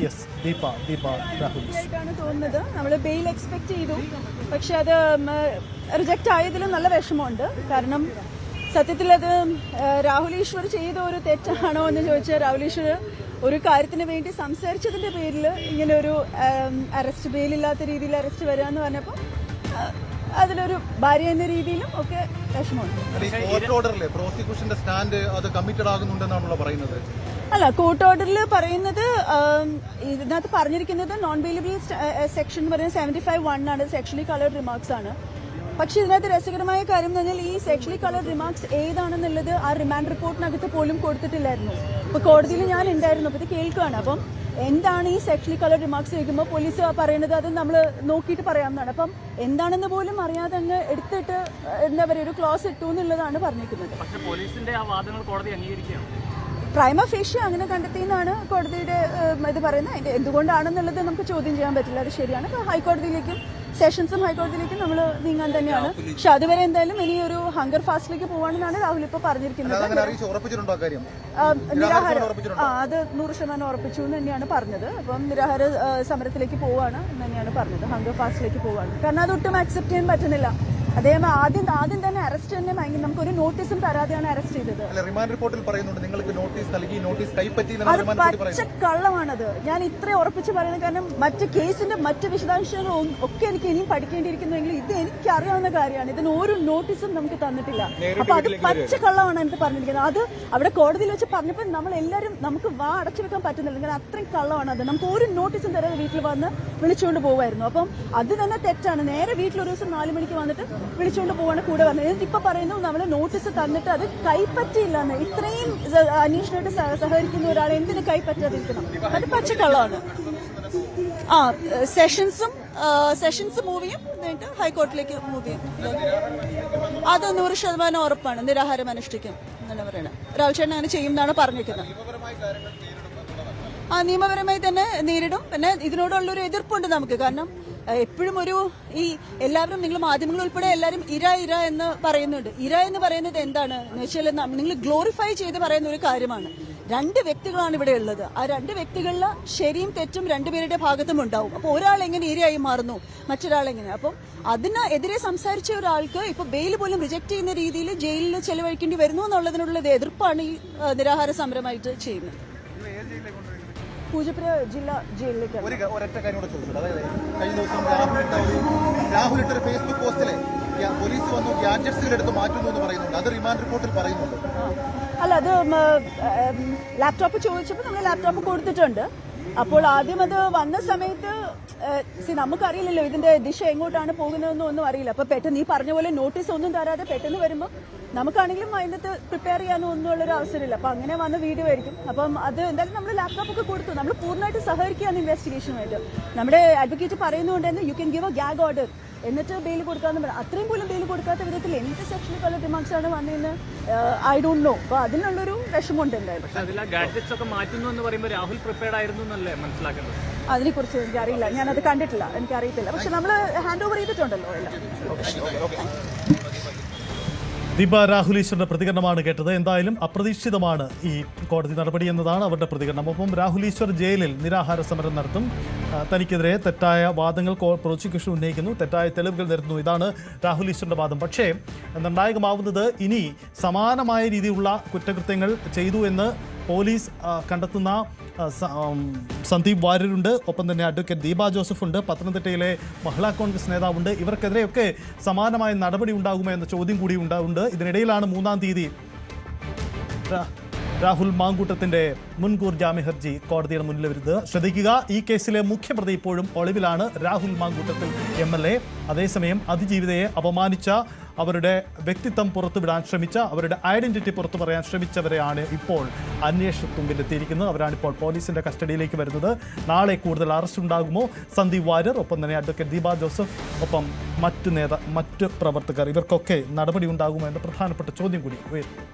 Yes Deepa Rahul ആയിട്ടാണ് തോന്നുന്നത്. നമ്മൾ ബെയിൽ എക്സ്പെക്ട് ചെയ്തു, പക്ഷെ അത് റിജക്റ്റ് ആയതിലും നല്ല വിഷമമുണ്ട്. കാരണം സത്യത്തിൽ അത് രാഹുൽ ഈശ്വർ ചെയ്ത ഒരു തെറ്റാണോ എന്ന് ചോദിച്ചാൽ രാഹുൽ ഈശ്വർ ഒരു കാര്യത്തിന് വേണ്ടി സംസാരിച്ചതിന്റെ പേരിൽ ഇങ്ങനെ ഒരു അറസ്റ്റ് ബെയിലില്ലാത്ത രീതിയിൽ അറസ്റ്റ് വരിക എന്ന് പറഞ്ഞപ്പോൾ അതിലൊരു ഭാര്യ എന്ന രീതിയിലും ഒക്കെ വിഷമമുണ്ട്. അല്ല, കോർട്ട് ഓർഡറിൽ പറയുന്നത് ഇതിനകത്ത് പറഞ്ഞിരിക്കുന്നത് നോൺ ബെയിലബിൾ സെക്ഷൻ എന്ന് പറയുന്നത് 75(1) ആണ്. സെക്ഷലി കളേർഡ് റിമാർക്സ് ആണ്. പക്ഷെ ഇതിനകത്ത് രസകരമായ കാര്യം എന്ന് പറഞ്ഞാൽ ഈ സെക്ഷലി കളേർഡ് റിമാർക്സ് ഏതാണെന്നുള്ളത് ആ റിമാൻഡ് റിപ്പോർട്ടിനകത്ത് പോലും കൊടുത്തിട്ടില്ലായിരുന്നു. ഇപ്പൊ കോടതിയിൽ ഞാൻ ഉണ്ടായിരുന്നു, അപ്പൊ ഇത് കേൾക്കുകയാണ്. അപ്പം എന്താണ് ഈ സെക്ഷലി കളർ റിമാർക്സ് ചോദിക്കുമ്പോൾ പോലീസ് പറയുന്നത് അത് നമ്മൾ നോക്കിയിട്ട് പറയാമെന്നാണ്. അപ്പം എന്താണെന്ന് പോലും അറിയാതെ അങ്ങ് എടുത്തിട്ട് എന്താ പറയുക ഒരു ക്ലോസ് ഇട്ടു എന്നുള്ളതാണ് പറഞ്ഞിരിക്കുന്നത്. പ്രൈമ ഫേഷ്യ അങ്ങനെ കണ്ടെത്തിയെന്നാണ് കോടതിയുടെ ഇത് പറയുന്നത്. എന്തുകൊണ്ടാണെന്നുള്ളത് നമുക്ക് ചോദ്യം ചെയ്യാൻ പറ്റില്ല, അത് ശരിയാണ്. ഹൈക്കോടതിയിലേക്കും സെഷൻസും ഹൈക്കോടതിയിലേക്കും നമ്മൾ നീങ്ങാൻ തന്നെയാണ്. പക്ഷെ അതുവരെ എന്തായാലും ഇനി ഒരു ഹങ്കർ ഫാസ്റ്റിലേക്ക് പോവാണെന്നാണ് രാഹുൽ ഇപ്പൊ പറഞ്ഞിരിക്കുന്നത്. നിരാഹാരം അത് 100% ഉറപ്പിച്ചു എന്ന് തന്നെയാണ് പറഞ്ഞത്. അപ്പം നിരാഹാര സമരത്തിലേക്ക് പോവാണ് എന്ന് തന്നെയാണ് പറഞ്ഞത്. ഹങ്കർ ഫാസ്റ്റിലേക്ക് പോവാണ്. കാരണം അതൊട്ടും അക്സെപ്റ്റ് ചെയ്യാൻ പറ്റുന്നില്ല. അദ്ദേഹം ആദ്യം തന്നെ അറസ്റ്റ് തന്നെ വാങ്ങി നമുക്കൊരു നോട്ടീസും തരാതെയാണ് അറസ്റ്റ് ചെയ്തത്. പച്ചക്കള്ളമാണത്. ഞാൻ ഇത്ര ഉറപ്പിച്ച് പറയുന്നത് കാരണം മറ്റ് കേസിന്റെ മറ്റ് വിശദാംശങ്ങളും ഒക്കെ എനിക്ക് ഇനിയും പഠിക്കേണ്ടിയിരിക്കുന്നുവെങ്കിൽ ഇത് എനിക്ക് അറിയാവുന്ന കാര്യമാണ്. ഇതിന് ഒരു നോട്ടീസും നമുക്ക് തന്നിട്ടില്ല. അപ്പൊ അത് പച്ചക്കള്ളമാണ് എനിക്ക് പറഞ്ഞിരിക്കുന്നത്. അത് അവിടെ കോടതിയിൽ വെച്ച് പറഞ്ഞപ്പോൾ നമ്മൾ എല്ലാവരും നമുക്ക് അടച്ചു വെക്കാൻ പറ്റുന്നില്ല. കാരണം അത്രയും കള്ളമാണ് അത്. നമുക്ക് ഒരു നോട്ടീസും തരാതെ വീട്ടിൽ വന്ന് വിളിച്ചുകൊണ്ട് പോകുമായിരുന്നു. അപ്പം അത് തന്നെ തെറ്റാണ്. നേരെ വീട്ടിൽ ഒരു ദിവസം 4 മണിക്ക് വന്നിട്ട് വിളിച്ചുകൊണ്ട് പോവാണ് കൂടെ വന്നത്. എന്നിട്ട് ഇപ്പൊ പറയുന്നു നമ്മൾ നോട്ടീസ് തന്നിട്ട് അത് കൈപ്പറ്റിയില്ലെന്ന്. ഇത്രയും അന്വേഷണമായിട്ട് സഹകരിക്കുന്ന ഒരാൾ എന്തിനു കൈപ്പറ്റാതിരിക്കണം? അത് പച്ചക്കള്ളമാണ്. സെഷൻസ് മൂവിയും എന്നിട്ട് ഹൈക്കോർട്ടിലേക്ക് മൂവിയും അത് 100% ഉറപ്പാണ്. നിരാഹാരം അനുഷ്ഠിക്കും എന്നാണ് പറയുന്നത്. രാഹുൽ ചേട്ടൻ അങ്ങനെ ചെയ്യും എന്നാണ് പറഞ്ഞിരിക്കുന്നത്. നിയമപരമായി തന്നെ നേരിടും. പിന്നെ ഇതിനോടുള്ളൊരു എതിർപ്പുണ്ട് നമുക്ക്. കാരണം എപ്പോഴും ഈ എല്ലാവരും നിങ്ങൾ മാധ്യമങ്ങൾ ഉൾപ്പെടെ എല്ലാവരും ഇര എന്ന് പറയുന്നുണ്ട്. ഇര എന്ന് പറയുന്നത് എന്താണ് എന്ന് വെച്ചാൽ നിങ്ങൾ ഗ്ലോറിഫൈ ചെയ്ത് പറയുന്ന ഒരു കാര്യമാണ്. 2 വ്യക്തികളാണ് ഇവിടെ ഉള്ളത്. ആ 2 വ്യക്തികളിൽ ശരിയും തെറ്റും 2 പേരുടെ ഭാഗത്തും ഉണ്ടാവും. അപ്പോൾ ഒരാൾ എങ്ങനെ ഇരയായി മാറുന്നു, മറ്റൊരാൾ എങ്ങനെ? അപ്പം അതിന് എതിരെ സംസാരിച്ച ഒരാൾക്ക് ഇപ്പൊ ബെയിൽ പോലും റിജക്ട് ചെയ്യുന്ന രീതിയിൽ ജയിലിൽ ചെലവഴിക്കേണ്ടി വരുന്നു എന്നുള്ളതിനുള്ള എതിർപ്പാണ് ഈ നിരാഹാര സമരമായിട്ട് ചെയ്യുന്നത്. പൂജപ്പുര ജില്ലാ ജയിലിലേക്ക് ഒരൊറ്റ കാര്യം കൂടെ ചോദിച്ചത്, അതായത് കഴിഞ്ഞ ദിവസം രാഹുൽ ഇട്ടൊരു ഫേസ്ബുക്ക് പോസ്റ്റിലെ പോലീസ് വന്നു ഗാഡ്ജറ്റ്സുകൾ എടുത്ത് മാറ്റുന്നു എന്ന് പറയുന്നുണ്ട്. അത് റിമാൻഡ് റിപ്പോർട്ടിൽ പറയുന്നുണ്ട്. അല്ല, അത് ലാപ്ടോപ്പ് ചോദിച്ചപ്പോൾ നമ്മൾ ലാപ്ടോപ്പ് കൊടുത്തിട്ടുണ്ട്. അപ്പോൾ ആദ്യം അത് വന്ന സമയത്ത് നമുക്കറിയില്ലല്ലോ ഇതിന്റെ ദിശ എങ്ങോട്ടാണ് പോകുന്നതെന്നും ഒന്നും അറിയില്ല. അപ്പൊ പെട്ടെന്ന് ഈ പറഞ്ഞ പോലെ നോട്ടീസ് ഒന്നും തരാതെ പെട്ടെന്ന് വരുമ്പോൾ നമുക്കാണെങ്കിലും അതിനകത്ത് പ്രിപ്പയർ ചെയ്യാനോ ഒന്നും ഉള്ളൊരു അവസരമില്ല. അപ്പൊ അങ്ങനെ വന്ന വീഡിയോ ആയിരിക്കും. അപ്പം അത് എന്തായാലും നമ്മൾ ലാപ്ടോപ്പ് ഒക്കെ കൊടുത്തു. നമ്മൾ പൂർണ്ണമായിട്ട് സഹകരിക്കുകയാണ് ഇൻവെസ്റ്റിഗേഷനുമായിട്ട്. നമ്മുടെ അഡ്വക്കേറ്റ് പറയുന്നുണ്ട് you can give A gag order എന്നിട്ട് ബെയിൽ കൊടുക്കാന്ന് പറയാം. അത്രയും പോലും ബെയിൽ കൊടുക്കാത്ത വിധത്തിൽ എന്ത് സെക്ഷനിൽ കളർ റിമാർക്സ് ആണ് വന്നതെന്ന് ഐ ഡോണ്ട് നോ. അപ്പൊ അതിനുള്ളൊരു വിഷമമുണ്ട് എന്തായാലും. അതിനെക്കുറിച്ച് എനിക്കറിയില്ല, ഞാനത് കണ്ടിട്ടില്ല, എനിക്കറിയത്തില്ല. പക്ഷെ നമ്മൾ ഹാൻഡ് ഓവർ ചെയ്തിട്ടുണ്ടല്ലോ എല്ലാം. ദീപ രാഹുൽ ഈശ്വറിന്റെ പ്രതികരണമാണ് കേട്ടത്. എന്തായാലും അപ്രതീക്ഷിതമാണ് ഈ കോടതി നടപടി എന്നതാണ് അവരുടെ പ്രതികരണം. ഒപ്പം രാഹുൽ ഈശ്വർ ജയിലിൽ നിരാഹാര സമരം നടത്തും. തനിക്കെതിരെ തെറ്റായ വാദങ്ങൾ പ്രോസിക്യൂഷൻ ഉന്നയിക്കുന്നു, തെറ്റായ തെളിവുകൾ നിരത്തുന്നു. ഇതാണ് രാഹുൽ ഈശ്വറിന്റെ വാദം. പക്ഷേ നിർണായകമാവുന്നത് ഇനി സമാനമായ രീതിയിലുള്ള കുറ്റകൃത്യങ്ങൾ ചെയ്തു എന്ന് പോലീസ് കണ്ടെത്തുന്ന സന്ദീപ് വാര്യരുണ്ട്. ഒപ്പം തന്നെ അഡ്വക്കേറ്റ് ദീപ ജോസഫ് ഉണ്ട്. പത്തനംതിട്ടയിലെ മഹിളാ കോൺഗ്രസ് നേതാവുണ്ട്. ഇവർക്കെതിരെയൊക്കെ സമാനമായ നടപടി ഉണ്ടാകുമോ എന്ന ചോദ്യം കൂടി ഉണ്ട്. ഇതിനിടയിലാണ് 3-ാം തീയതി രാഹുൽ മാങ്കൂട്ടത്തിന്റെ മുൻകൂർ ജാമ്യ ഹർജി കോടതിയുടെ മുന്നിൽ വരുന്നത്. ശ്രദ്ധിക്കുക, ഈ കേസിലെ മുഖ്യപ്രതി ഇപ്പോഴും ഒളിവിലാണ്. രാഹുൽ മാങ്കൂട്ടത്തിൽ MLA. അതേസമയം അതിജീവിതയെ അപമാനിച്ച, അവരുടെ വ്യക്തിത്വം പുറത്തുവിടാൻ ശ്രമിച്ച, അവരുടെ ഐഡന്റിറ്റി പുറത്തു പറയാൻ ശ്രമിച്ചവരെയാണ് ഇപ്പോൾ അന്വേഷണ തുമ്പിലെത്തിയിരിക്കുന്നത്. അവരാണിപ്പോൾ പോലീസിന്റെ കസ്റ്റഡിയിലേക്ക് വരുന്നത്. നാളെ കൂടുതൽ അറസ്റ്റ് ഉണ്ടാകുമോ? സന്ദീപ് വാര്യർ, ഒപ്പം തന്നെ അഡ്വക്കേറ്റ് ദീപ ജോസഫ്, ഒപ്പം മറ്റ് പ്രവർത്തകർ, ഇവർക്കൊക്കെ നടപടി ഉണ്ടാകുമോ എന്ന പ്രധാനപ്പെട്ട ചോദ്യം കൂടി ഉയർന്നു.